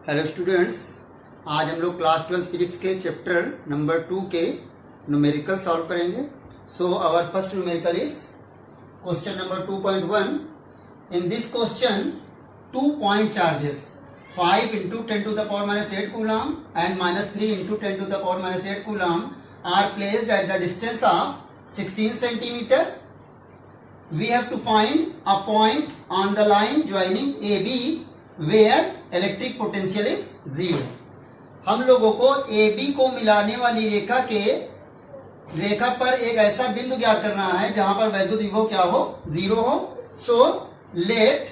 Hello students, आज हम लोग क्लास 12 फिजिक्स के चैप्टर नंबर 2 के न्यूमेरिकल सॉल्व करेंगे। So our first numerical is question number 2.1। In this question 2 point charges 5 into 10 to the power minus 8 coulomb and minus 3 into 10 to the power minus 8 coulomb are placed at the distance of 16 centimeter. We have to find a point on the line joining AB where electric potential is 0। हम लोगों को AB को मिलाने वाली रेखा पर एक ऐसा बिंदु ज्ञात करना है जहां पर वैद्युत विभव क्या हो, 0 हो। So let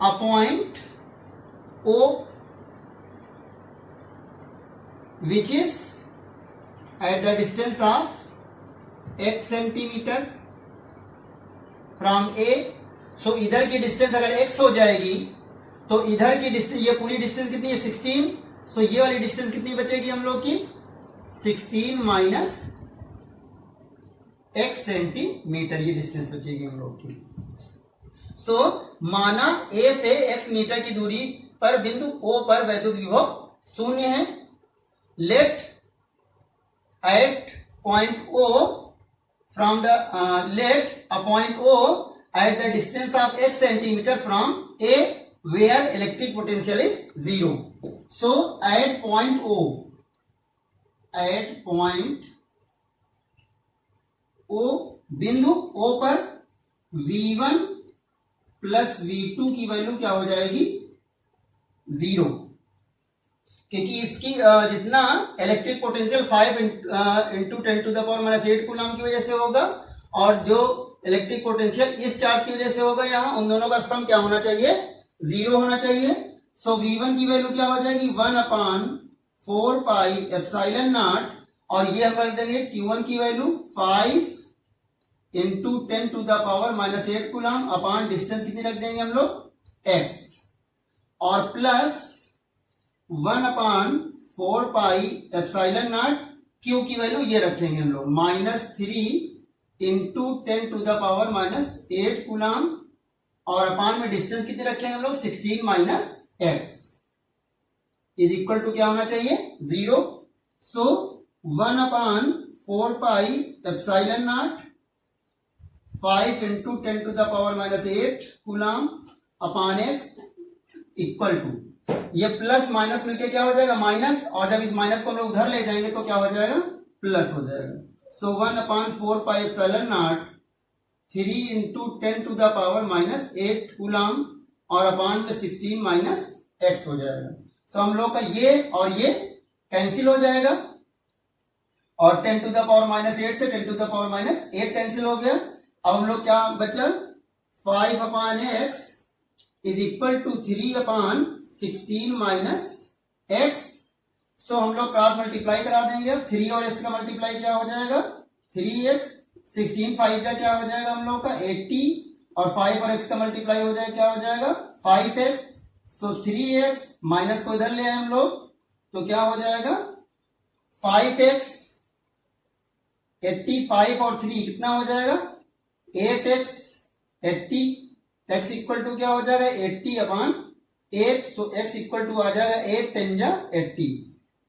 a point O which is at the distance of x centimetre from A। सो इधर की डिस्टेंस अगर x हो जाएगी तो इधर की डिस्टेंस, ये पूरी डिस्टेंस कितनी है 16। सो ये वाली डिस्टेंस कितनी बचेगी हम लोग की 16 माइनस x सेंटीमीटर, ये डिस्टेंस बचेगी हम लोग की। सो माना A से x मीटर की दूरी पर बिंदु O पर वैद्युत विभव 0 है। Let at point O from the let a point O at the distance of x centimetre from A where electric potential is 0. So at point O बिंदु O पर V1 प्लस V2 की value क्या हो जाएगी 0, क्योंकि इसकी जितना electric potential 5 into 10 to the power minus 8 coulomb की वजह से होगा और जो इलेक्ट्रिक पोटेंशियल इस चार्ज की वजह से होगा, यहाँ उन दोनों का सम क्या होना चाहिए, 0 होना चाहिए। सो V1 की वैल्यू क्या हो जाएगी 1/4 पाई एप्सिलॉन नॉट, और ये हम कर देंगे Q1 की value 5 into 10 to the power minus 8 coulomb upon distance कितनी रख देंगे हम लोग x, और plus 1/4 pi epsilon naught Q की वैल्यू ये रखेंगे हम लोग -3 into 10 to the power minus 8 coulomb, और अपान में डिस्टेंस कितने रखेंगे हम लोग 16 minus x is equal to क्या होना चाहिए 0। So 1/4 pi epsilon naught 5 into 10 to the power minus 8 coulomb upon x equal to, ये प्लस माइनस मिलके क्या हो जाएगा माइनस, और जब इस माइनस को हम लोग उधर ले जाएंगे तो क्या हो जाएगा प्लस हो जाएगा। So 1/4 pi epsilon naught 3 into 10 to the power minus 8 coulomb और अपान में 16 माइनस x हो जाएगा। सो हम लोग का ये और ये कैंसिल हो जाएगा, और 10 टू द पावर माइनस 8 से 10 to the power minus 8 cancel हो गया। अब हम लोग क्या बचा 5/x is equal to 3/16 minus x। So हम लोग क्रॉस मल्टीप्लाई करा देंगे। अब 3 और x का मल्टीप्लाई क्या हो जाएगा 3x, 16 5 जा क्या हो जाएगा हम लोग का 80, और 5 और x का मल्टीप्लाई हो जाएगा क्या हो जाएगा 5x। सो 3x माइनस को इधर ले आए हम लोग तो क्या हो जाएगा 5x, 85 और 3 कितना हो जाएगा 8x, 80 x इक्वल टू क्या हो जाएगा 80/8। सो x इक्वल टू आ जाएगा 8 10 जा 80,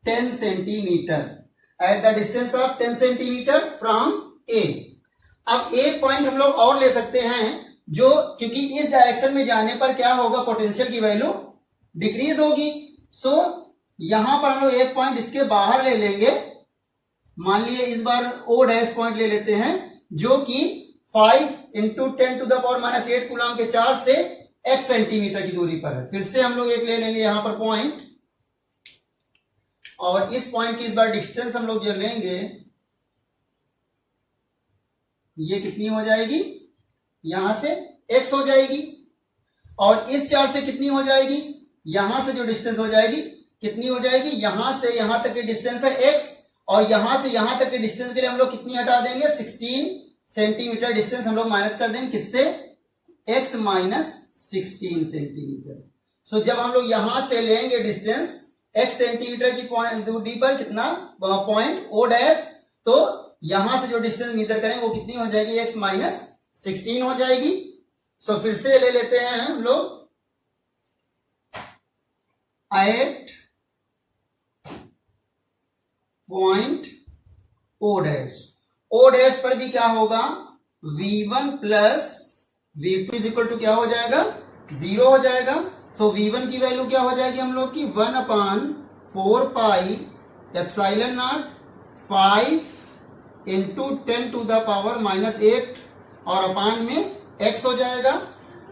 10 centimetre eight the distance of 10 centimetre from A। अब एक पॉइंट हम लोग और ले सकते हैं, जो क्योंकि इस डायरेक्शन में जाने पर क्या होगा पोटेंशियल की वैल्यू डिक्रीज होगी। सो यहां पर हम लोग एक पॉइंट इसके बाहर ले लेंगे। मान लिए इस बार O डैश पॉइंट ले लेते हैं, जो कि 5 into 10 to the power minus 8 coulomb के चार्ज से x सेंटीमीटर की दूरी पर है। फिर से हम लोग एक ले लेंगे यहां पर पॉइंट, और इस पॉइंट की इस बार डिस्टेंस हम लोग जो लेंगे ये कितनी हो जाएगी, यहां से x हो जाएगी, और इस चार्ज से कितनी हो जाएगी, यहां से जो डिस्टेंस हो जाएगी कितनी हो जाएगी, यहां से यहां तक की डिस्टेंस है x, और यहां से यहां तक के डिस्टेंस के लिए हम लोग कितनी हटा देंगे 16 सेंटीमीटर डिस्टेंस हम लोग माइनस कर देंगे किससे x माइनस 16 सेंटीमीटर। सो जब हम लोग यहां से लेंगे डिस्टेंस x सेंटीमीटर की पॉइंट दूरी पर कितना पॉइंट O डैश, तो यहां से जो डिस्टेंस मेजर करेंगे वो कितनी हो जाएगी x माइनस 16 हो जाएगी। फिर से ले लेते हैं हम लोग at point O dash. O dash पर भी क्या होगा, V1 plus V2 is equal to क्या हो जाएगा, 0 हो जाएगा। सो V1 की वैल्यू क्या हो जाएगी हम लोग की, 1/4 pi epsilon naught 5 into 10 to the power -8 और अपान में x हो जाएगा,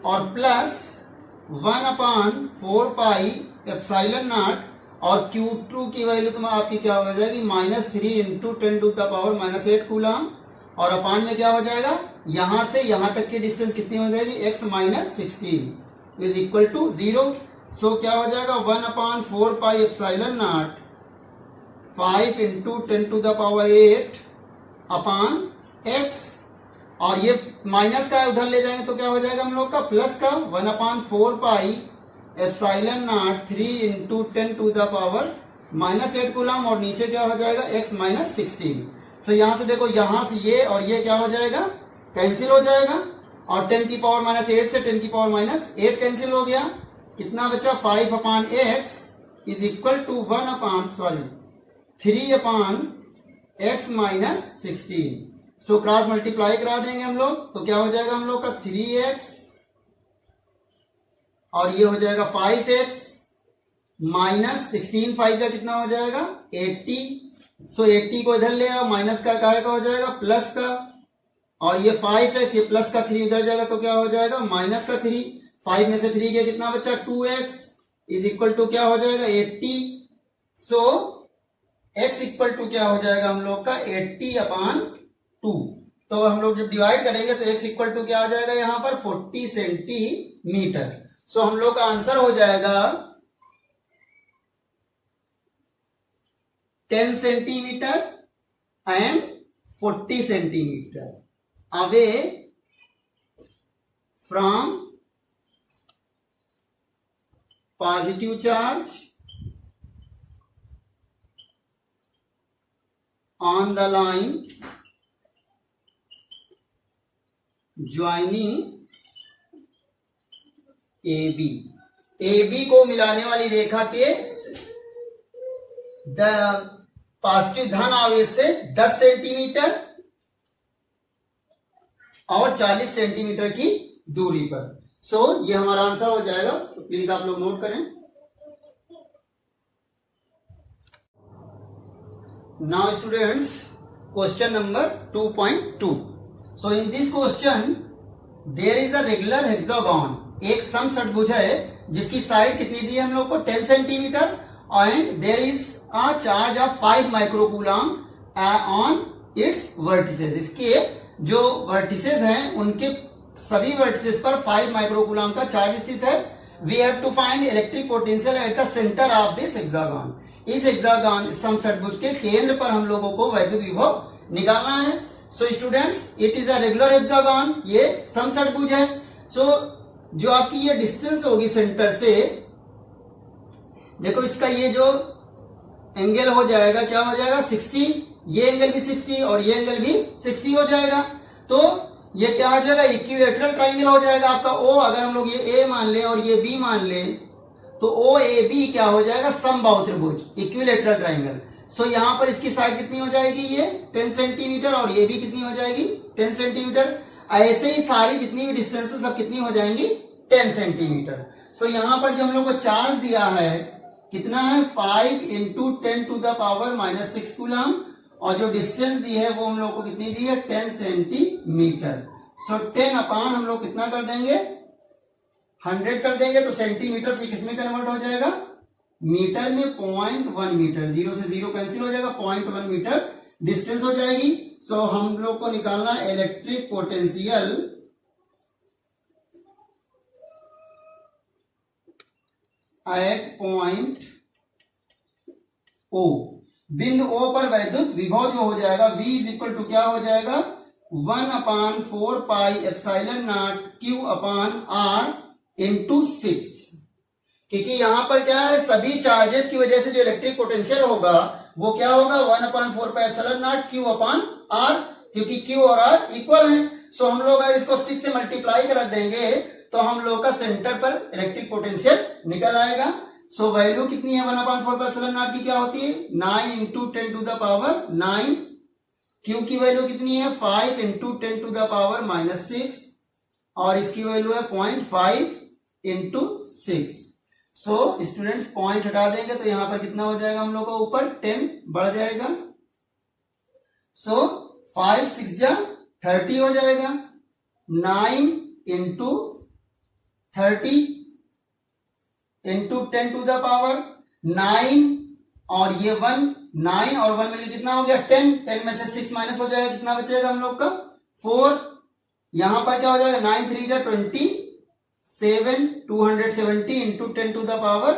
और प्लस 1/4 पाई एप्सिलॉन नॉट और Q2 की वैल्यू तो आपकी क्या हो जाएगी, -3 into 10 to the power -8 coulomb, और अपान में क्या हो जाएगा, यहां से यहां तक की डिस्टेंस कितनी हो जाएगी, x -16 is equal to 0। So क्या हो जाएगा, 1/4 pi epsilon naught 5 into 10 to the power 8 upon x, और ये माइनस का उधर ले जाएंगे तो क्या हो जाएगा हम लोग का, प्लस का 1/4 pi epsilon naught 3 into 10 to the power -8 coulomb, और नीचे क्या हो जाएगा, x -16। सो यहां से देखो, यहां से ये और ये क्या हो जाएगा, कैंसिल हो जाएगा, और 10 की पावर -8 से 10 की पावर -8 कैंसिल हो गया, कितना बचा, 5/x is equal to 3/x -16। So cross multiply करा देंगे हम लोग, तो क्या हो जाएगा हम लोग का 3x, और ये हो जाएगा 5x -16, 5 का कितना हो जाएगा, 80। सो 80 को इधर ले आओ, माइनस का काय का हो जाएगा, प्लस का, और ये 5x, ये प्लस का 3 उधर जाएगा तो क्या हो जाएगा, माइनस का 3। 5 में से 3 गया, कितना बचा, 2x इज इक्वल टू क्या हो जाएगा, 80। सो x इक्वल टू क्या हो जाएगा हम लोग का, 80/2। तो हम लोग जब डिवाइड करेंगे तो x इक्वल टू क्या आ जाएगा यहां पर, 40 सेंटीमीटर। सो हम लोग का आंसर हो जाएगा 10 centimetre and 40 centimetre away from positive charge on the line joining AB। AB को मिलाने वाली रेखा के पॉजिटिव धन आवेश से 10 सेंटीमीटर और 40 सेंटीमीटर की दूरी पर। सो ये हमारा आंसर हो जाएगा, तो प्लीज आप लोग नोट करें। Now students, question number 2.2. So in this question there is a regular hexagon, एक समषटभुज है जिसकी साइड कितनी दी है हम लोग को, 10 centimetre, and there is a charge of 5 microcoulomb on its vertices. इसके जो वर्टिसेस हैं उनके सभी वर्टिसेस पर 5 माइक्रोकूलम का चार्ज स्थित है। We have to find electric potential at the center of this hexagon। इस हेक्सागन समषटभुज के केंद्र पर हम लोगों को वैद्युत विभव निकालना है। So students, it is a regular hexagon, ये समषटभुज है। सो जो आपकी ये डिस्टेंस होगी सेंटर से, देखो इसका ये जो एंगल हो जाएगा क्या हो जाएगा, 60, ये एंगल भी 60 और ये एंगल भी 60 हो जाएगा। तो ये क्या हो जाएगा, इक्विलैटरल ट्राइंगल हो जाएगा आपका O। अगर हम लोग ये A मान लें और ये B मान लें तो OAB क्या हो जाएगा, समबाहु त्रिभुज, इक्विलैटरल ट्राइंगल। सो यहां पर इसकी साइड कितनी हो जाएगी, ये 10 सेंटीमीटर, और ये भी कितनी हो जाएगी, 10 सेंटीमीटर। ऐसे ही सारी जितनी भी डिस्टेंसेस सब कितनी हो जाएंगी, 10 सेंटीमीटर। सो यहां पर जो हम लोग को चार्ज दिया है कितना है, 5 into 10 to the power -6 coulomb, और जो डिस्टेंस दी है वो हम लोग को कितनी दी है, 10 सेंटीमीटर। सो 10 अपान हम लोग कितना कर देंगे, 100 कर देंगे, तो सेंटीमीटर से किसमें कन्वर्ट हो जाएगा, मीटर में। 0.1 मीटर, 0 से 0 कैंसिल हो जाएगा, 0.1 मीटर डिस्टेंस हो जाएगी। सो हम लोग को निकालना electric potential at point O। बिंदु O पर वैद्युत विभव जो हो जाएगा V इज इक्वल टू क्या हो जाएगा, 1/4 पाई एप्सिलॉन नॉट Q अपान R इंटू 6। क्योंकि यहां पर क्या है, सभी चार्जेस की वजह से जो इलेक्ट्रिक पोटेंशियल होगा वो क्या होगा, 1/4 पाई एप्सिलॉन नॉट Q अपान R, क्योंकि Q और R इक्वल हैं। सो हम लोग अगर इसको 6 से मल्टीप्लाई कर देंगे तो हम लोग का सेंटर पर इलेक्ट्रिक पोटेंशियल निकल आएगा। सो वैल्यू कितनी है 1/4 का एप्सिलॉन नॉट की क्या होती है 9 into 10 to the power 9। Q की वैल्यू कितनी है 5 इंटू 10 टू द पावर -6 और इसकी वैल्यू है 0.5 इंटू 6। सो स्टूडेंट्स पॉइंट हटा देंगे तो यहां पर कितना हो जाएगा हम लोग का ऊपर 10 बढ़ जाएगा। सो 5 6 जा 30 हो जाएगा। 9 into 30 into 10 to the power 9 और ये 1 9 और 1 मिलकर कितना हो गया 10। 10 में से 6 माइनस हो जाएगा, कितना बचेगा हम लोग का 4। यहां पर क्या हो जाएगा 9 3 जा 27 270 into 10 to the power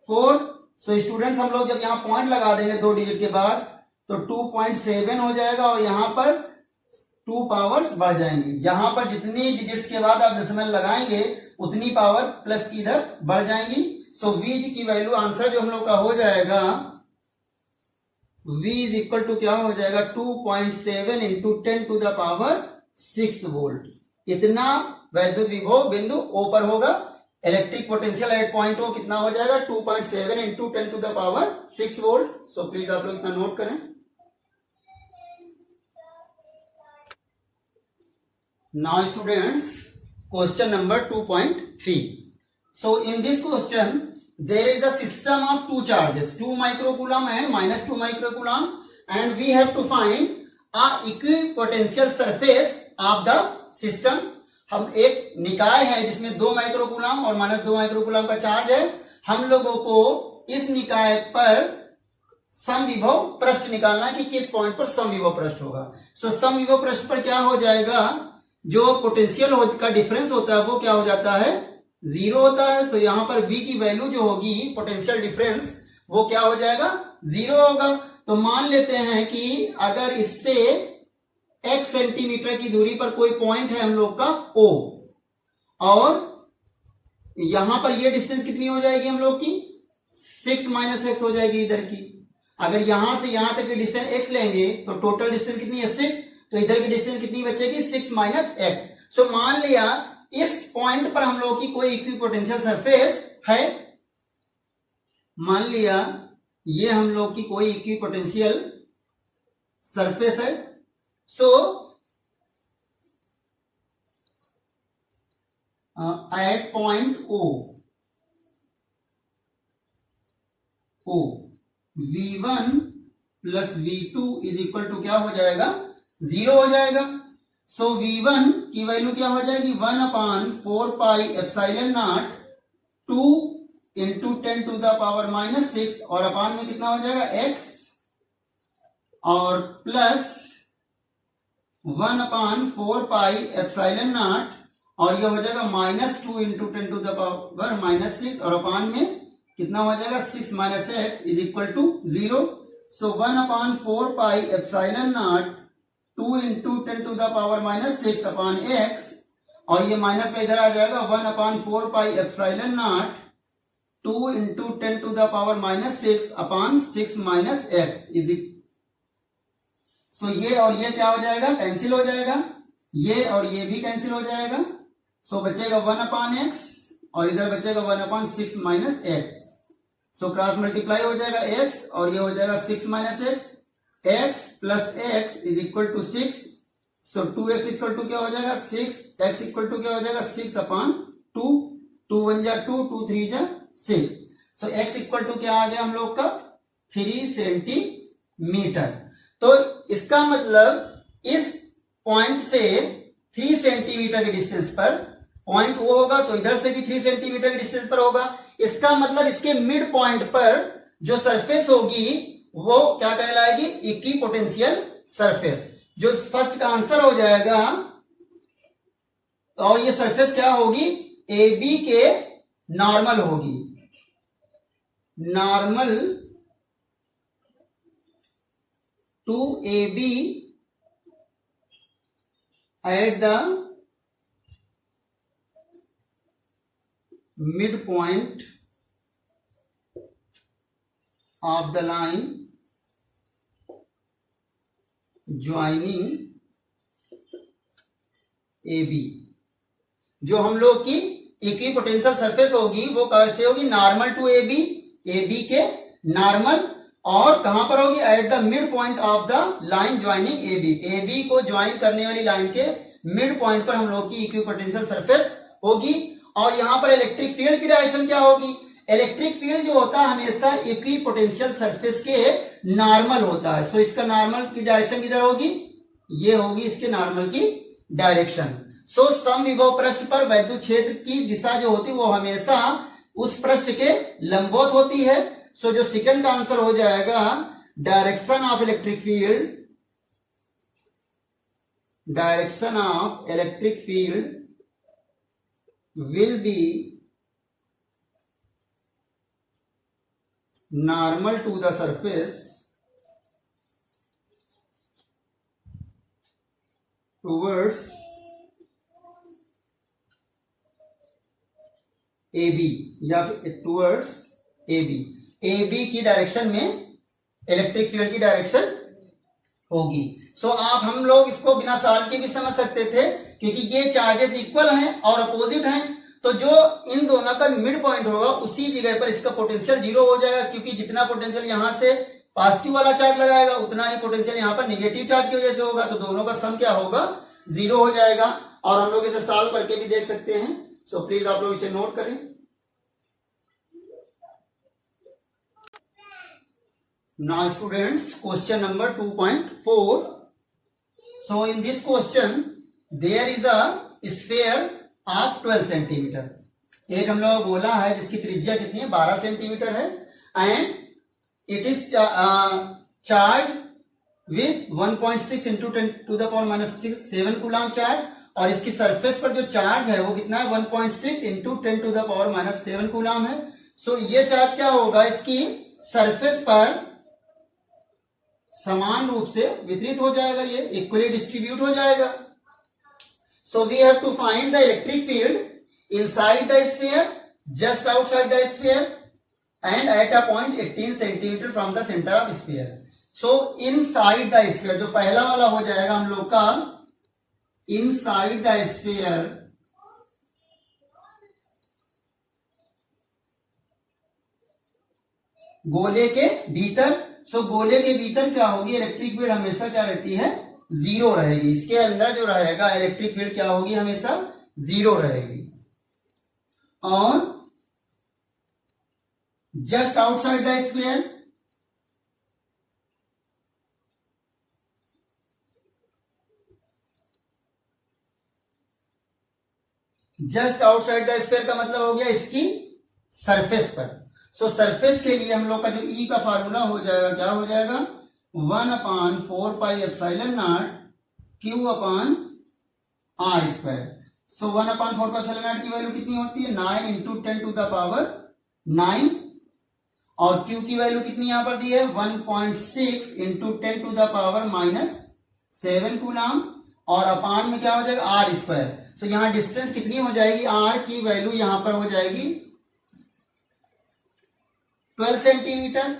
4। So students हम लोग जब यहाँ पॉइंट लगा देंगे 2 डिजिट के बाद तो 2.7 हो जाएगा और यहां पर 2 पावर्स बढ़ जाएंगी। जहां पर जितनी डिजिट्स के बाद आप डेसिमल लगाएंगे उतनी पावर प्लस की इधर बढ़ जाएंगी। सो v की वैल्यू आंसर जो हम लोग का हो जाएगा v इज इक्वल टू क्या हो जाएगा 2.7 into 10 to the power 6 volt. इतना वैद्युत विभव बिंदु O पर होगा। Electric potential at point O कितना हो जाएगा 2.7 into 10 to the power 6 volt. So please आप लोग इतना नोट करें। Now students, question number 2.3. So in this question, there is a system of two charges, 2 microcoulomb and -2 microcoulomb, and we have to find a equipotential surface of the system. हम एक निकाय है जिसमें 2 microcoulomb और -2 microcoulomb का charge है। हम लोगों को इस निकाय पर समविभव पृष्ठ निकालना है कि किस पॉइंट पर समविभव पृष्ठ होगा। सो समविभव पृष्ठ पर क्या हो जाएगा, जो पोटेंशियल का डिफरेंस होता है वो क्या हो जाता है 0 होता है। सो यहां पर V की वैल्यू जो होगी पोटेंशियल डिफरेंस वो क्या हो जाएगा 0 होगा। तो मान लेते हैं कि अगर इससे x सेंटीमीटर की दूरी पर कोई पॉइंट है हम लोग का O और यहां पर ये डिस्टेंस कितनी हो जाएगी हम लोग की 6 - x हो जाएगी इधर की। अगर यहां से यहां तक की डिस्टेंस x लेंगे तो टोटल डिस्टेंस कितनी है 6, तो इधर की डिस्टेंस कितनी बचेगी 6 - x। सो मान लिया इस पॉइंट पर हम लोग की कोई इक्विपोटेंशियल सरफेस है। मान लिया ये हम लोग की कोई इक्विपोटेंशियल सरफेस है। So at point O V1 plus V2 is equal to क्या हो जाएगा 0 हो जाएगा। सो V1 की वैल्यू क्या हो जाएगी 1/4 pi epsilon naught 2 into 10 to the power -6 और अपान में कितना हो जाएगा x और प्लस 1/4 पाई एप्सिलॉन नॉट और ये हो जाएगा -2 इंटू 10 टू द पावर -6 और अपान में कितना हो जाएगा 6 - x is equal to 0। So 1/4 pi epsilon naught 2 into 10 to the power -6 upon x और ये माइनस का इधर आ जाएगा 1/4 pi epsilon naught 2 into 10 to the power -6 upon 6 - x is. So ये और ये क्या हो जाएगा कैंसिल हो जाएगा, ये और ये भी कैंसिल हो जाएगा। सो बचेगा 1/x और इधर बचेगा 1/6 - x। सो क्रॉस मल्टीप्लाई हो जाएगा x और ये हो जाएगा 6 - x। x plus x is equal to 6। So 2x equal to क्या हो जाएगा 6, x इक्वल टू क्या हो जाएगा 6/2। 2 1 जा 2, 2 3 जा 6। सो x इक्वल टू क्या आ गया हम लोग का 3 सेंटीमीटर। तो इसका मतलब इस पॉइंट से 3 सेंटीमीटर के डिस्टेंस पर पॉइंट O होगा तो इधर से भी 3 सेंटीमीटर के डिस्टेंस पर होगा। इसका मतलब इसके मिड पॉइंट पर जो सरफेस होगी वो क्या कहलाएगी इक्विपोटेंशियल सरफेस। जो फर्स्ट का आंसर हो जाएगा और ये सरफेस क्या होगी AB के नॉर्मल होगी, normal to AB at the mid point of the line joining AB, जो हम लोग की इक्विपोटेंशियल सरफेस होगी वो कैसे होगी, normal to A B, A B के नॉर्मल, और कहां पर होगी, at the mid point of the line joining A B, A B को ज्वाइन करने वाली लाइन के मिड पॉइंट पर हम लोग की इक्विपोटेंशियल सरफेस होगी। और यहां पर इलेक्ट्रिक फील्ड की डायरेक्शन क्या होगी, इलेक्ट्रिक फील्ड जो होता है हमेशा इक्विपोटेंशियल सरफेस के नॉर्मल होता है। सो इसका नॉर्मल की डायरेक्शन किधर होगी, ये होगी इसके नॉर्मल की डायरेक्शन। सो समविभव पृष्ठ पर वैद्युत क्षेत्र की दिशा जो होती है वो हमेशा उस पृष्ठ के लंबवत होती है। सो जो सेकंड का आंसर हो जाएगा, direction of electric field, direction of electric field will be normal to the surface towards AB या फिर towards AB, AB की डायरेक्शन में इलेक्ट्रिक फील्ड की डायरेक्शन होगी। सो आप हम लोग इसको बिना सवाल के भी समझ सकते थे, क्योंकि ये चार्जेस इक्वल हैं और अपोजिट हैं, तो जो इन दोनों का मिड पॉइंट होगा उसी जगह पर इसका पोटेंशियल जीरो हो जाएगा, क्योंकि जितना पोटेंशियल यहां से पॉजिटिव वाला चार्ज लगाएगा उतना ही पोटेंशियल यहां पर नेगेटिव चार्ज की वजह से होगा, तो दोनों का सम क्या होगा, जीरो हो जाएगा। और हम लोग इसे सॉल्व करके भी देख सकते हैं। सो प्लीज आप लोग इसे नोट करें। Now students, question number 2.4. So in this question there is a sphere of 12 centimeter. एक हम लोग बोला है जिसकी त्रिज्या कितनी है, 12 सेंटीमीटर है, and it is charged with 1.6 into 10 to the power minus 7 coulomb charge, और इसकी सरफेस पर जो चार्ज है वो कितना है, 1.6 into 10 to the power minus 7 coulomb है। सो ये चार्ज क्या होगा, इसकी सरफेस पर समान रूप से वितरित हो जाएगा, ये इक्वली डिस्ट्रीब्यूट हो जाएगा। So we have to find the electric field inside the sphere, just outside the sphere, and at a point 18 centimetre from the centre of sphere. So inside the sphere जो पहला वाला हो जाएगा हम लोग का, इनसाइड द स्फीयर, गोले के भीतर। सो गोले के भीतर क्या होगी, इलेक्ट्रिक फील्ड हमेशा क्या रहती है, जीरो रहेगी। इसके अंदर जो रहेगा इलेक्ट्रिक फील्ड क्या होगी, हमेशा जीरो रहेगी। और just outside the sphere, just outside the sphere का मतलब हो गया इसकी सरफेस पर। सो सरफेस के लिए हम लोग का जो ई का फार्मूला हो जाएगा, क्या हो जाएगा, 1/4 pi epsilon naught Q upon R square. So 1/4 pi epsilon naught की वैल्यू कितनी होती है, 9 into 10 to the power 9, और क्यू की वैल्यू कितनी यहां पर दी है, 1.6 into 10 to the power minus 7 coulomb, और अपान में क्या हो जाएगा, आर स्क्वायर। सो यहां डिस्टेंस कितनी हो जाएगी, आर की वैल्यू यहां पर हो जाएगी 12 सेंटीमीटर,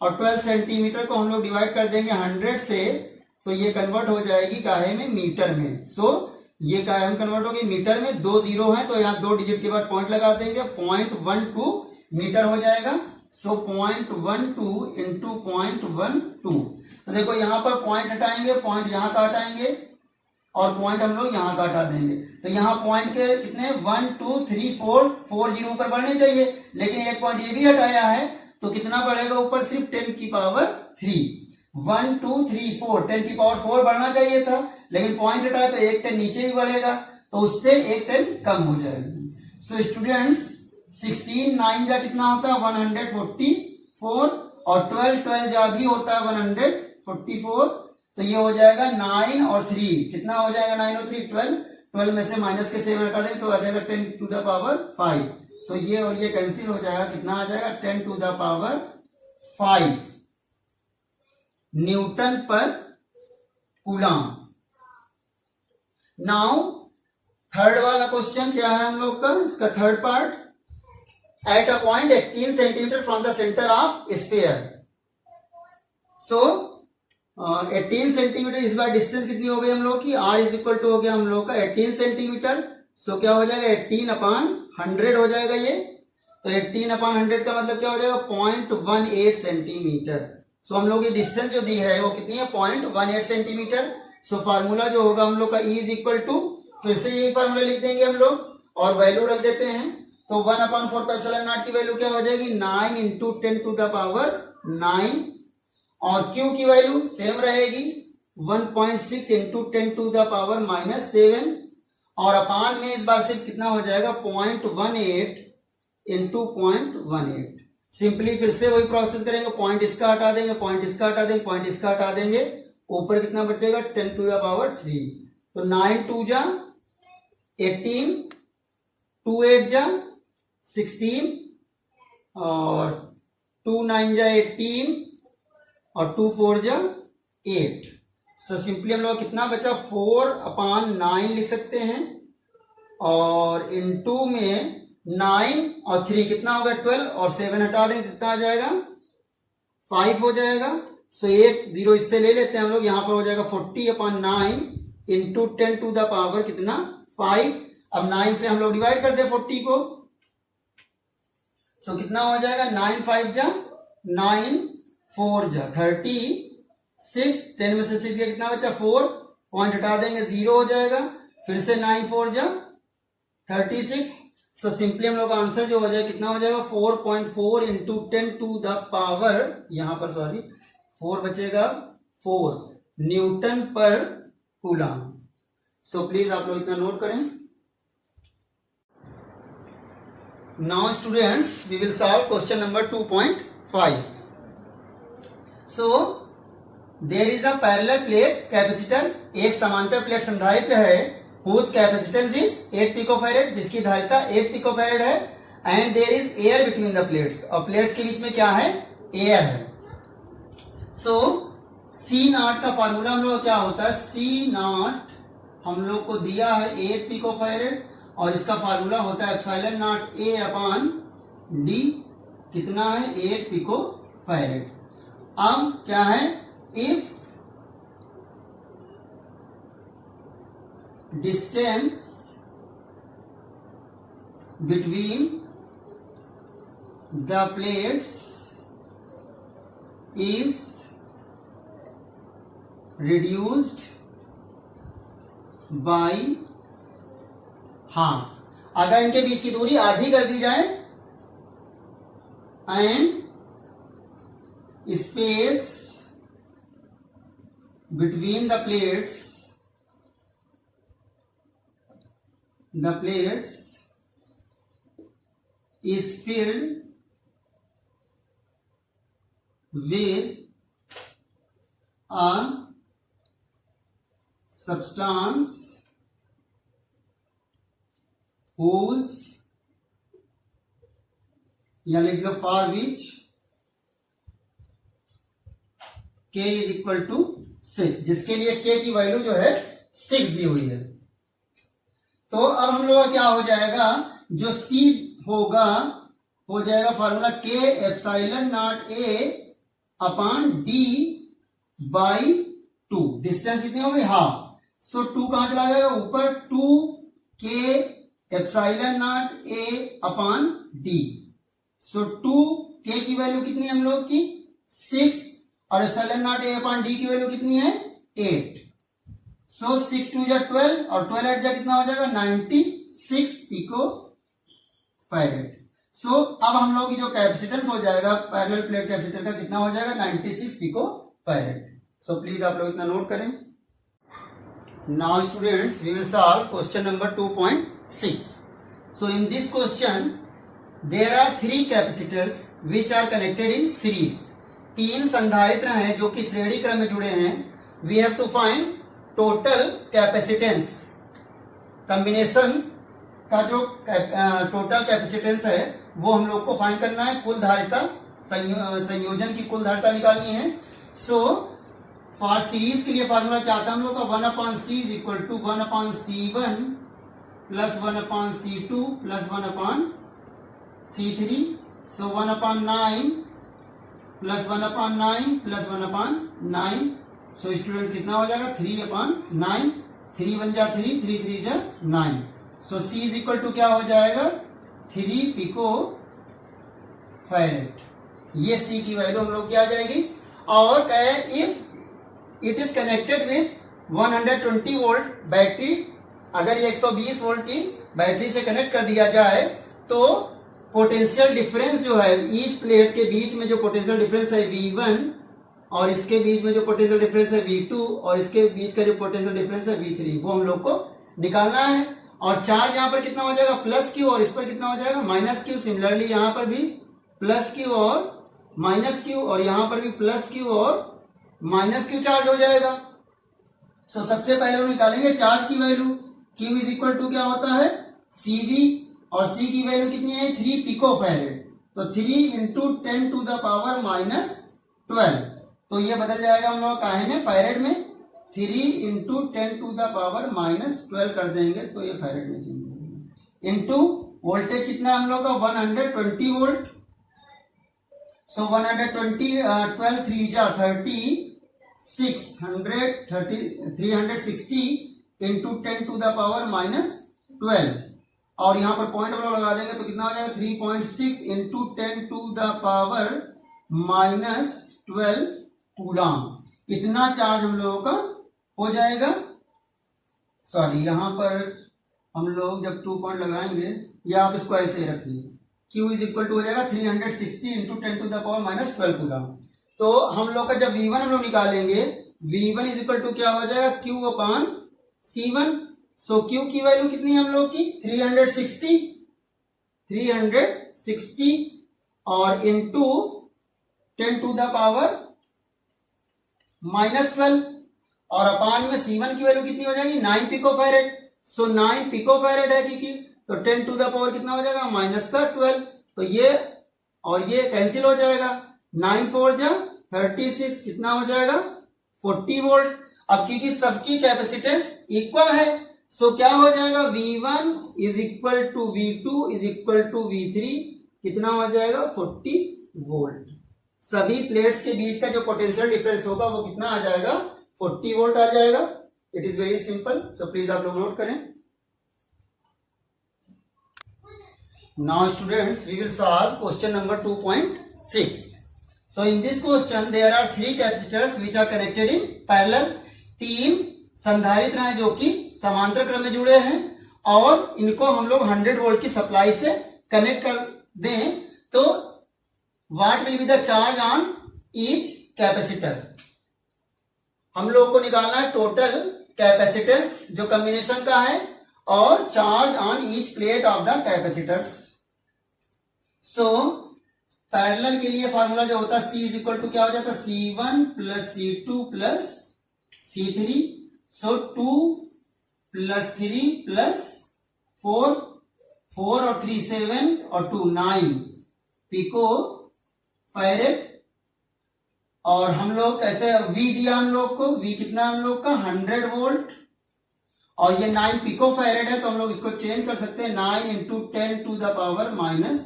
और 12 सेंटीमीटर को हम लोग डिवाइड कर देंगे 100 से, तो ये कन्वर्ट हो जाएगी काहे में, मीटर में। सो ये काहे में कन्वर्ट होगी, मीटर में। 2 जीरो है तो यहाँ 2 डिजिट के बाद पॉइंट लगा देंगे, 0.12 मीटर हो जाएगा। सो 0.12 इंटू 0.12, तो देखो यहाँ पर पॉइंट हटाएंगे, पॉइंट यहाँ का हटाएंगे, और पॉइंट हम लोग यहाँ का हटा देंगे, तो यहाँ पॉइंट के कितने, 1 2 3 4 जीरो ऊपर बढ़ने चाहिए, लेकिन एक पॉइंट ये भी हटाया है, तो कितना बढ़ेगा ऊपर, सिर्फ 10 की पावर 3, 1 2 3 4, 10 की पावर 4 बढ़ना चाहिए था, लेकिन पॉइंट हटाया तो एक 10 नीचे भी बढ़ेगा, तो उससे एक 10 कम हो जाएगा। सो स्टूडेंट्स 16 9 जा कितना होता है, 144, और 12 जा भी होता है 144, तो ये हो जाएगा 9 और 3, कितना हो जाएगा, 9 और 3 12 में से माइनस के 7 हटा दें तो आ जाएगा 10 to the power 5। सो ये और ये कैंसिल हो जाएगा, कितना आ जाएगा, 10 to the power 5 न्यूटन पर कूलम। नाउ थर्ड वाला क्वेश्चन क्या है हम लोग का, इसका third part, eight a point 18 centimetre from the centre of sphere. So 18 centimetre, इस बार डिस्टेंस कितनी हो गई हम लोग की, r इज इक्वल टू हो गया हम लोग का 18 सेंटीमीटर, सो क्या हो जाएगा 18/100 हो जाएगा ये। तो 18/100 का मतलब क्या हो जाएगा 0.18 सेंटीमीटर। सो हम लोग की डिस्टेंस जो दी है वो कितनी है 0.18 सेंटीमीटर। सो फार्मूला जो होगा हम लोग का E इज इक्वल टू, फिर से यही फार्मूला लिख देंगे हम लोग और वैल्यू रख देते हैं। तो 1/4 पाई एप्सिलॉन नॉट की वैल्यू क्या हो जाएगी 9 इंटू 10 टू द पावर 9 और Q की वैल्यू सेम रहेगी 1.6 इंटू 10 टू द पावर -7 और अपान में इस बार सिर्फ कितना हो जाएगा 0.18 इंटू 0.18। सिंपली फिर से वही प्रोसेस करेंगे, पॉइंट इसका हटा देंगे, पॉइंट इसका हटा देंगे, पॉइंट इसका हटा देंगे, ऊपर कितना बचेगा 10 टू द पावर 3। तो 9 2 जा 18, 2 8 जा 16 और 2 9 जा 18 और 2 4 जा 8। सो सिंपली हम लोग कितना बचा 4/9 लिख सकते हैं और इनटू में 9 और 3 कितना होगा 12 और 7 हटा देंगे कितना आ जाएगा 5 हो जाएगा। सो एक 0 इससे ले लेते हैं हम लोग, यहां पर हो जाएगा 40/9 इंटू 10 टू द पावर कितना 5। अब 9 से हम लोग डिवाइड कर दे 40 को। सो कितना हो जाएगा 9 5 जा 9 4 जा 36, 10 में से 6 का कितना बचा 4, पॉइंट हटा देंगे 0 हो जाएगा, फिर से 9 4 जा 36। सो सिंपली हम लोग का आंसर जो हो जाएगा कितना हो जाएगा 4.4 इंटू 10 टू द पावर, यहां पर सॉरी 4 बचेगा 4 न्यूटन पर कूलम। सो प्लीज आप लोग इतना नोट करें। Now students we will solve question number 2.5। So there is a parallel plate capacitor, एक समांतर प्लेट संधारित्र है whose capacitance is 8 picofarad, जिसकी धारिता 8 picofarad है, and there is air between the plates, और प्लेट्स के बीच में क्या है एयर है। सो C0 का फार्मूला हम लोग क्या होता है C0 हम लोग को दिया है 8 picofarad और इसका फार्मूला होता है एप्सिलॉन नॉट A/D, कितना है 8 picofarad। अब क्या है if distance between the plates is reduced by half, अगर इनके बीच की दूरी आधी कर दी जाए and space between the plates is filled with a substance whose, या लिख दो for which k is equal to 6, जिसके लिए k की वैल्यू जो है 6 दी हुई है। तो अब हम लोग का क्या हो जाएगा जो C होगा हो जाएगा formula K epsilon not A/D by 2, distance कितनी हो गई हाफ। सो 2 कहां चला जाएगा ऊपर 2K epsilon not A/D। So 2K की वैल्यू कितनी है हम लोग की 6 और एप्सिलॉन नॉट A/D की वैल्यू कितनी है 8। सो 6 2 जा 12 और 12 8 जा कितना हो जाएगा 96 पिकोफैरेड। सो अब हम लोग की जो कैपेसिटेंस हो जाएगा पैरेलल प्लेट कैपेसिटर का कितना हो जाएगा 96 पिकोफैरेड। सो प्लीज आप लोग इतना नोट करें। Now students we will solve question number 2.6। So in this question there are 3 capacitors which are connected in series, 3 संधारित्र हैं जो कि श्रेणी क्रम में जुड़े हैं। We have to find total capacitance, combination का जो टोटल कैपेसिटेंस है वो हम लोग को फाइंड करना है, कुल धारिता संयोजन की कुल धारिता निकालनी है। सो फॉर सीरीज के लिए फार्मूला क्या आता है हम लोग का 1/C is equal to 1/C1 plus 1/C2 plus 1/C3। So 1/9 plus 1/9 plus 1/9। So students कितना हो जाएगा 3/9, 3 1 जा 3, 3 3 जा 9। सो C इज इक्वल टू क्या हो जाएगा 3 पिको फैरेड। ये C की वैल्यू हम लोग की आ जाएगी। और कहे if it is connected with 120 volt battery, अगर ये 120 वोल्ट की बैटरी से कनेक्ट कर दिया जाए तो पोटेंशियल डिफरेंस जो है ईच प्लेट के बीच में जो पोटेंशियल डिफरेंस है V1 और इसके बीच में जो पोटेंशियल डिफरेंस है V2 और इसके बीच का जो पोटेंशियल डिफरेंस है V3, वो हम लोग को निकालना है। और चार्ज यहाँ पर कितना हो जाएगा प्लस क्यू और इस पर कितना हो जाएगा माइनस क्यू। सिमिलरली यहाँ पर भी प्लस क्यू और माइनस क्यू और यहाँ पर भी प्लस क्यू और माइनस क्यू चार्ज हो जाएगा। सो सबसे पहले हम निकालेंगे चार्ज की value. Q is equal to क्या होता है CV और C की वैल्यू कितनी है 3 पिको फैरेड। तो 3 into 10 to the power minus 12, तो ये बदल जाएगा हम लोग काहे में फैरेड में। 3 into 10 to the power minus 12 कर देंगे तो ये फैरेड में चेंज हो जाएगा। इंटू वोल्टेज कितना है हम लोग का 120 वोल्ट। सो 120 12 3 जा 360 into 10 to the power minus 12 और यहाँ पर पॉइंट हम लोग लगा देंगे तो कितना हो जाएगा 3.6 into 10 to the power minus 12 coulomb. इतना चार्ज हम लोगों का हो जाएगा। सॉरी, यहाँ पर हम लोग जब 2 पॉइंट लगाएंगे या आप इसको ऐसे ही रखिए, Q इज इक्वल टू हो जाएगा 360 into 10 to the power minus 12 coulomb. तो हम लोग का जब V1 हम लोग निकालेंगे V1 इज इक्वल टू क्या हो जाएगा Q upon C1। So Q की वैल्यू कितनी है हम लोग की 360 और into 10 to the power minus 12 और अपान में C1 की वैल्यू कितनी हो जाएगी 9 पिको फैरेड। सो 9 पिको फैरेड है क्योंकि, तो 10 टू द पावर कितना हो जाएगा माइनस का 12, तो ये और ये कैंसिल हो जाएगा। 9 4 जा 36 कितना हो जाएगा 40 वोल्ट। अब क्योंकि सबकी कैपेसिटेंस इक्वल है सो क्या हो जाएगा V1 is equal to V2 is equal to V3 कितना हो जाएगा 40 वोल्ट। सभी प्लेट्स के बीच का जो पोटेंशियल डिफरेंस होगा वो कितना आ जाएगा 40 वोल्ट आ जाएगा। It is very simple. So please आप लोग नोट करें। Now students we will solve question number 2.6। So in this question there are 3 capacitors which are connected in parallel. 3 संधारित्र हैं जो कि समांतर क्रम में जुड़े हैं और इनको हम लोग 100 वोल्ट की सप्लाई से कनेक्ट कर दें तो what will be the charge on each capacitor. हम लोग को निकालना है टोटल कैपेसिटेंस जो कॉम्बिनेशन का है और charge on each plate of the capacitors. So parallel के लिए फॉर्मूला जो होता है C इज इक्वल टू क्या हो जाता है C1 plus C2 plus C3। सो 2 प्लस 3 प्लस 4 और 3 7 और 2 9 पिको फैरेड। और हम लोग कैसे V दिया हम लोग को, V कितना हम लोग का 100 वोल्ट और ये 9 पिको फैरेड है तो हम लोग इसको चेंज कर सकते हैं 9 into 10 to the power minus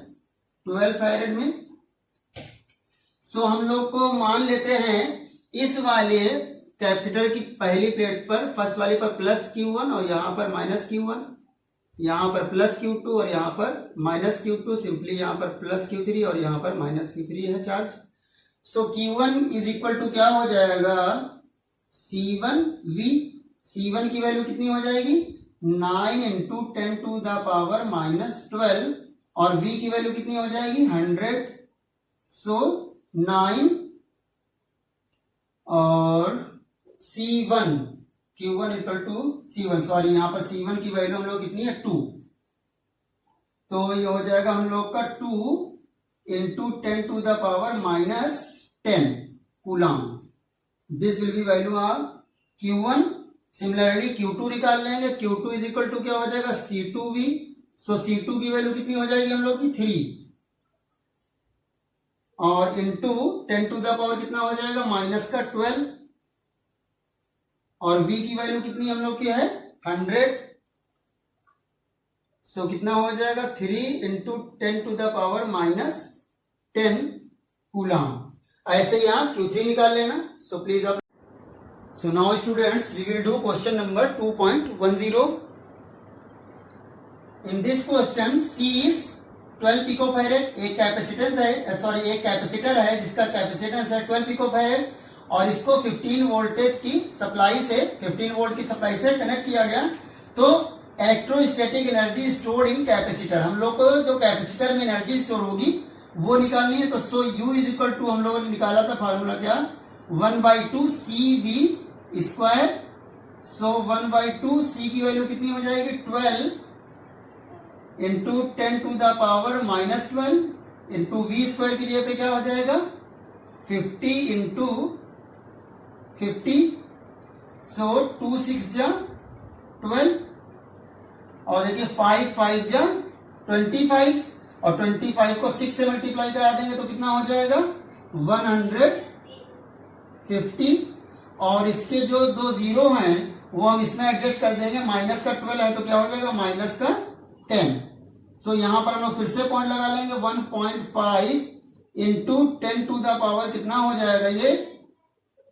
12 farad में। सो हम लोग को मान लेते हैं इस वाले कैपेसिटर की पहली प्लेट पर फर्स्ट वाले पर प्लस Q1 और यहाँ पर माइनस Q1, यहाँ पर प्लस Q2 और यहाँ पर माइनस Q2, सिंपली यहाँ पर प्लस Q3 और यहाँ पर माइनस Q3 है चार्ज। So Q1 is equal to क्या हो जाएगा C1V। C1 की वैल्यू कितनी हो जाएगी 9 into 10 to the power minus 12 और V की वैल्यू कितनी हो जाएगी 100। सो 9 और C1 Q1 is equal to C1, sorry यहाँ पर C1 की वैल्यू हम लोग कितनी है 2, तो ये हो जाएगा हम लोग का 2 into 10 to the power minus 10 coulomb. This will be value of Q1। Similarly Q2 निकाल लेंगे। Q2 इज इक्वल टू क्या हो जाएगा C2V। सो C2 की वैल्यू कितनी हो जाएगी हम लोग की 3 और इंटू 10 टू द पावर कितना हो जाएगा माइनस का 12 और V की वैल्यू कितनी हम लोग की है 100। सो कितना हो जाएगा 3 into 10 to the power minus 10 coulomb. ऐसे ही आप Q3 निकाल लेना। सो प्लीज आप so now students we will do question number 2.10। In this question C is 12 picofarad, एक कैपेसिटेंस है, सॉरी एक कैपेसिटर है जिसका कैपेसिटेंस है 12 पिकोफैरेड और इसको 15 वोल्टेज की सप्लाई से 15 वोल्ट की सप्लाई से कनेक्ट किया गया। तो electrostatic energy stored in capacitor, हम लोग को जो कैपेसिटर में एनर्जी स्टोर होगी वो निकालनी है। तो so U is equal to, हम लोगों ने निकाला था फार्मूला क्या, 1/2 CV स्क्वायर। सो 1/2 C की वैल्यू कितनी हो जाएगी 12 into 10 to the power minus 12 into V square की जगह पे क्या हो जाएगा 50 इंटू 50। सो 2 6 जा 12 और देखिए 5 5 जा 25 और 25 को 6 से मल्टीप्लाई करा देंगे तो कितना हो जाएगा 150। और इसके जो दो जीरो हैं वो हम इसमें एडजस्ट कर देंगे, माइनस का 12 है तो क्या हो जाएगा माइनस का 10। सो यहां पर हम लोग फिर से पॉइंट लगा लेंगे 1.5 इंटू 10 टू द पावर कितना हो जाएगा ये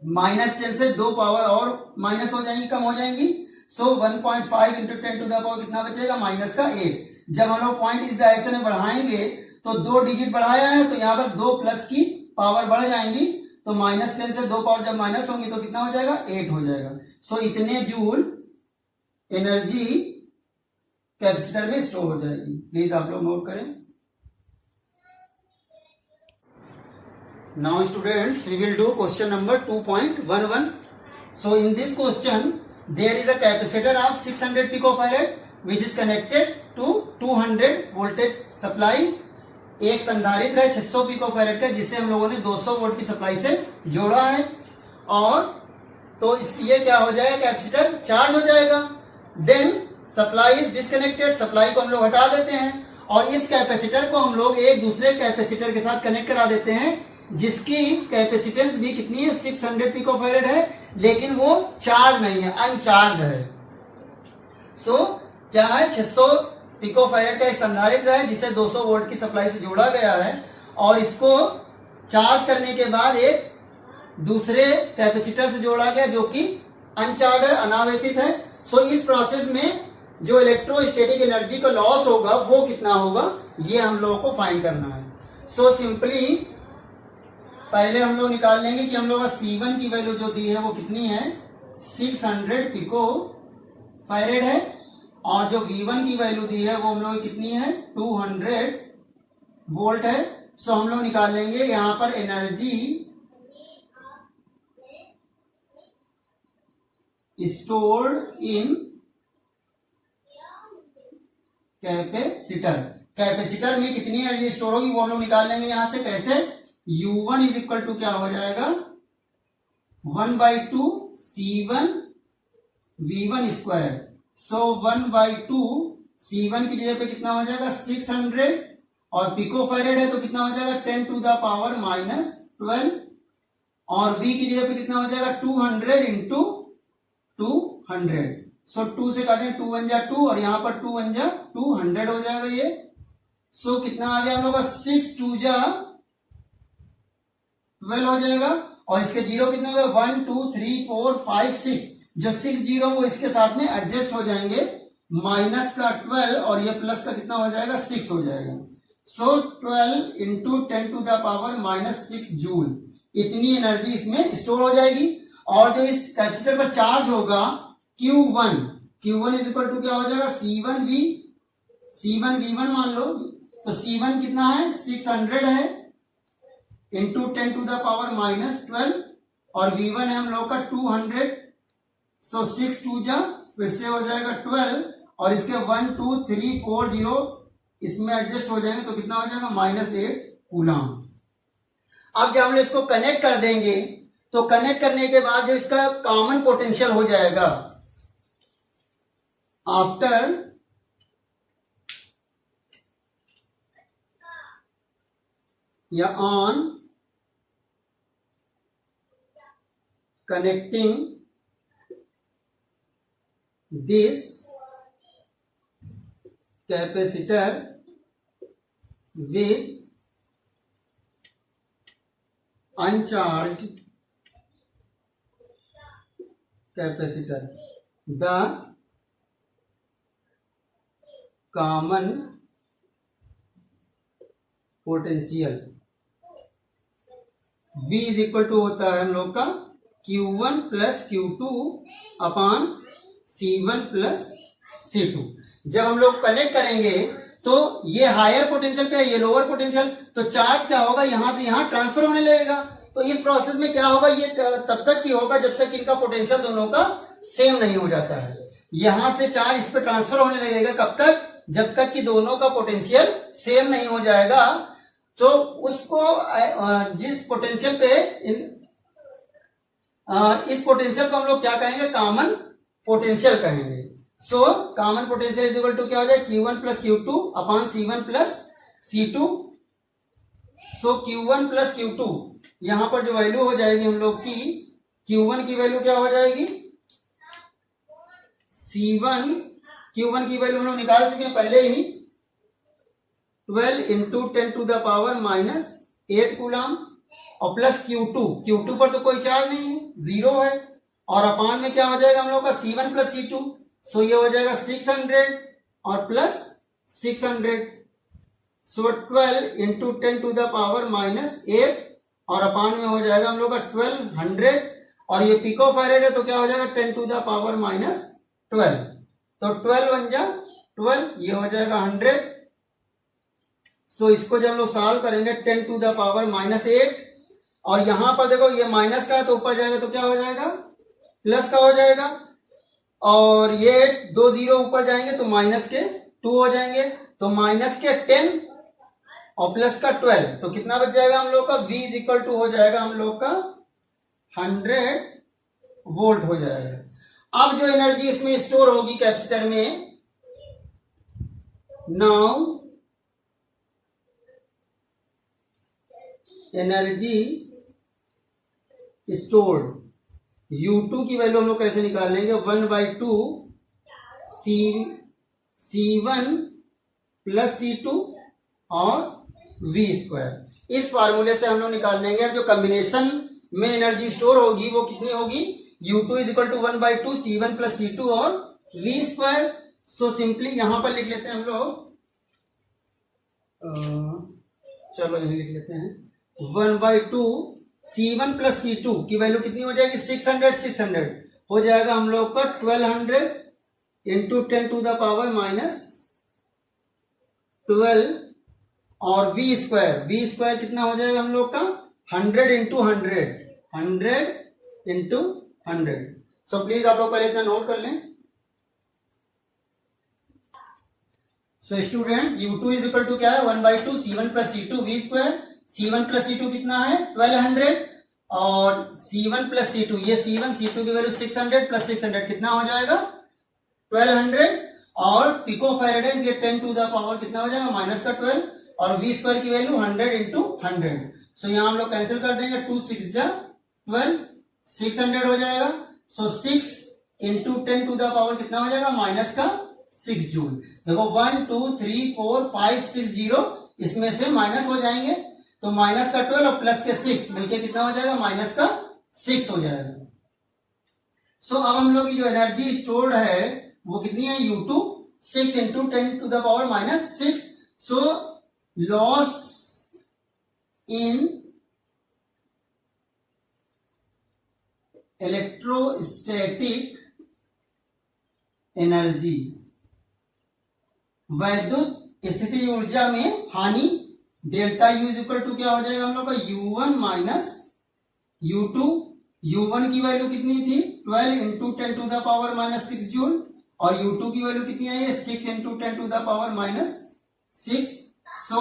-10 से दो पावर और माइनस हो जाएंगी, कम हो जाएंगी। सो 1.5 इंटू 10 टू द पावर कितना बचेगा माइनस का 8। जब हम लोग पॉइंट इस डायरेक्शन में बढ़ाएंगे तो 2 डिजिट बढ़ाया है तो यहाँ पर 2 प्लस की पावर बढ़ जाएंगी, तो -10 से 2 पावर जब माइनस होंगी तो कितना हो जाएगा 8 हो जाएगा। सो इतने जूल एनर्जी कैपेसिटर में स्टोर हो जाएगी। प्लीज आप लोग नोट करें। Now students we will do question number 2.11। So in this question there is a capacitor of 600 picofarad which is connected to 200 voltage supply. एक संधारित्र है 600 पिकोफैरेड का जिसे हम लोगों ने 200 वोल्ट की सप्लाई से जोड़ा है और तो ये क्या हो जाएगा कैपेसिटर चार्ज हो जाएगा। Then supply is disconnected, supply को हम लोग हटा देते हैं और इस कैपेसिटर को हम लोग एक दूसरे कैपेसिटर के साथ कनेक्ट करा देते हैं जिसकी कैपेसिटेंस भी कितनी है 600 पिकोफैरेड है, लेकिन वो चार्ज नहीं है, अनचार्ज है। सो क्या है 600 पिकोफैरेड का एक संधारित्र है जिसे 200 वोल्ट की सप्लाई से जोड़ा गया है और इसको चार्ज करने के बाद एक दूसरे कैपेसिटर से जोड़ा गया जो कि अनचार्ज है, अनावेशित है। सो इस प्रोसेस में जो इलेक्ट्रोस्टैटिक एनर्जी का लॉस होगा वो कितना होगा ये हम लोगों को फाइंड करना है। सो सिंपली पहले हम लोग निकाल लेंगे कि हम लोग का C1 की वैल्यू जो दी है वो कितनी है 600 पिकोफैरेड है और जो V1 की वैल्यू दी है वो हम लोग कितनी है 200 वोल्ट है। सो हम लोग निकाल लेंगे यहां पर energy stored in capacitor. Capacitor में कितनी एनर्जी स्टोर होगी वो हम लोग निकाल लेंगे यहां से। कैसे U1 इज इक्वल टू क्या हो जाएगा 1/2 C1 V1 square. So 1/2 C1 की जगह पे कितना हो जाएगा 600 और पिकोफैरेड है तो कितना हो जाएगा 10 टू द पावर -12 और V की जगह पे कितना हो जाएगा 200 इंटू 200। सो 2 से काटें 2 1 जा 2 और यहां पर 2 1 जा 200 हो जाएगा ये। सो कितना आ गया हम लोग का 6 2 जा 12 हो जाएगा और इसके जीरो कितने हो गए 1 2 3 4 5 6, जो 6 जीरो वो इसके साथ में एडजस्ट हो जाएंगे, माइनस का 12 और ये प्लस का कितना हो जाएगा 6 हो जाएगा। So 12 into 10 to the power -6 joule इतनी एनर्जी इसमें स्टोर हो जाएगी। और जो इस कैपेसिटर पर चार्ज होगा Q1 इज इक्वल टू क्या हो जाएगा C1 V1 मान लो, तो C1 कितना है 600 है इंटू 10 टू द पावर -12 और V1 है हम लोग का 200। सो 6 2 जा फिर से हो जाएगा 12 और इसके 1 2 3 4 0 इसमें एडजस्ट हो जाएंगे तो कितना हो जाएगा -8 कूलम। अब जब हम इसको कनेक्ट कर देंगे तो कनेक्ट करने के बाद जो इसका कॉमन पोटेंशियल हो जाएगा आफ्टर या on connecting this capacitor with uncharged capacitor, the common potential V is equal to होता है हम लोग का Q1 plus Q2 upon C1 plus C2। जब हम लोग कनेक्ट करेंगे तो ये हायर पोटेंशियल पे है, ये लोअर पोटेंशियल, तो चार्ज क्या होगा, यहां से यहां ट्रांसफर होने लगेगा। तो इस प्रोसेस में क्या होगा, ये तब तक की होगा जब तक इनका पोटेंशियल दोनों का सेम नहीं हो जाता है। यहां से चार्ज इस पे ट्रांसफर होने लगेगा कब तक, जब तक कि दोनों का पोटेंशियल सेम नहीं हो जाएगा। तो उसको जिस पोटेंशियल पे इस पोटेंशियल को हम लोग क्या कहेंगे, कॉमन पोटेंशियल कहेंगे। So common potential is equal to क्या हो जाए, Q1 plus Q2 upon C1 plus C2। So Q1 plus Q2 यहां पर जो वैल्यू हो जाएगी हम लोग की, Q1 की वैल्यू क्या हो जाएगी, Q1 की वैल्यू हम लोग निकाल चुके हैं पहले ही, 12 into 10 to the power minus 8 coulomb, और प्लस Q2 पर तो कोई चार्ज नहीं है, 0 है, और अपान में क्या हो जाएगा हम लोग का C1 प्लस C2। सो ये हो जाएगा 600 और plus 600। So 12 into 10 to the power minus 8, और अपान में हो जाएगा हम लोग का 1200, और ये पिको फैरेड है तो क्या हो जाएगा 10 टू द पावर माइनस 12। तो 12 बन जा 12, ये हो जाएगा 100। सो इसको जब हम लोग सॉल्व करेंगे 10 टू द पावर माइनस 8, और यहां पर देखो ये माइनस का है तो ऊपर जाएगा तो क्या हो जाएगा, प्लस का हो जाएगा, और ये 2 जीरो ऊपर जाएंगे तो माइनस के 2 हो जाएंगे, तो माइनस के 10 और प्लस का 12, तो कितना बच जाएगा हम लोग का, V इज इक्वल टू हो जाएगा हम लोग का 100 वोल्ट हो जाएगा। अब जो एनर्जी इसमें स्टोर होगी कैपेसिटर में, नाउ एनर्जी स्टोर्ड, U2 की वैल्यू हम लोग कैसे निकाल लेंगे, 1/2 C1 प्लस C2 और V स्क्वायर। इस फार्मूले से हम लोग निकाल लेंगे। अब जो कॉम्बिनेशन में एनर्जी स्टोर होगी वो कितनी होगी, U2 is equal to 1/2 C1 plus C2 और V स्क्वायर। सो सिंपली यहां पर लिख लेते हैं हम लोग, चलो यही लिख लेते हैं, 1/2 C1 प्लस C2 की वैल्यू कितनी हो जाएगी, 600 हो जाएगा हम लोग का 1200 into 10 to the power minus 12, और V स्क्वायर कितना हो जाएगा हम लोग का 100 इंटू 100। सो प्लीज आप लोग पहले इतना नोट कर लें। So students, U2 is equal to क्या है, 1/2 C1 plus C2 V square. C1 plus C2 कितना है 1200, और C1 प्लस C2, ये C1 C2 की वैल्यू 600 प्लस 600 कितना हो जाएगा 1200, और पिको फैरेड ये 10 टू द पावर कितना हो जाएगा माइनस का 12, और V स्क्वायर की वैल्यू 100 इंटू 100। सो यहाँ हम लोग कैंसिल कर देंगे, 2 6 जा 12, 600 हो जाएगा। सो 6 इंटू 10 टू द पावर कितना हो जाएगा माइनस का 6 जूल। देखो 1 2 3 4 5 6 0 इसमें से माइनस हो जाएंगे, तो माइनस का 12 और प्लस के 6 मिलके कितना हो जाएगा माइनस का 6 हो जाएगा। सो अब हम लोग की जो एनर्जी स्टोर्ड है वो कितनी है, U2 6 into 10 to the power minus 6। So loss in electrostatic energy, वैद्युत स्थिति ऊर्जा में हानि, delta U is equal to क्या हो जाएगा हम लोग का U1 माइनस U2। U1 की वैल्यू कितनी थी 12 into 10 to the power minus 6 joule, और U2 की वैल्यू कितनी है 6 into 10 to the power minus 6। So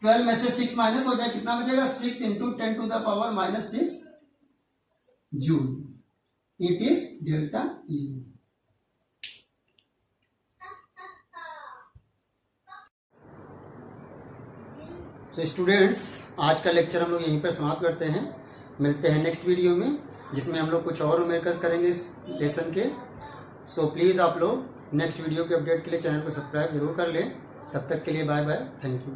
12 में से 6 माइनस हो जाए, कितना बचेगा 6 into 10 to the power minus 6 joule. It is delta U। So students, आज का लेक्चर हम लोग यहीं पर समाप्त करते हैं। मिलते हैं नेक्स्ट वीडियो में, जिसमें हम लोग कुछ और न्यूमेरिकल्स करेंगे इस लेसन के। सो प्लीज़ आप लोग नेक्स्ट वीडियो के अपडेट के लिए चैनल को सब्सक्राइब जरूर कर लें। तब तक के लिए बाय बाय, थैंक यू।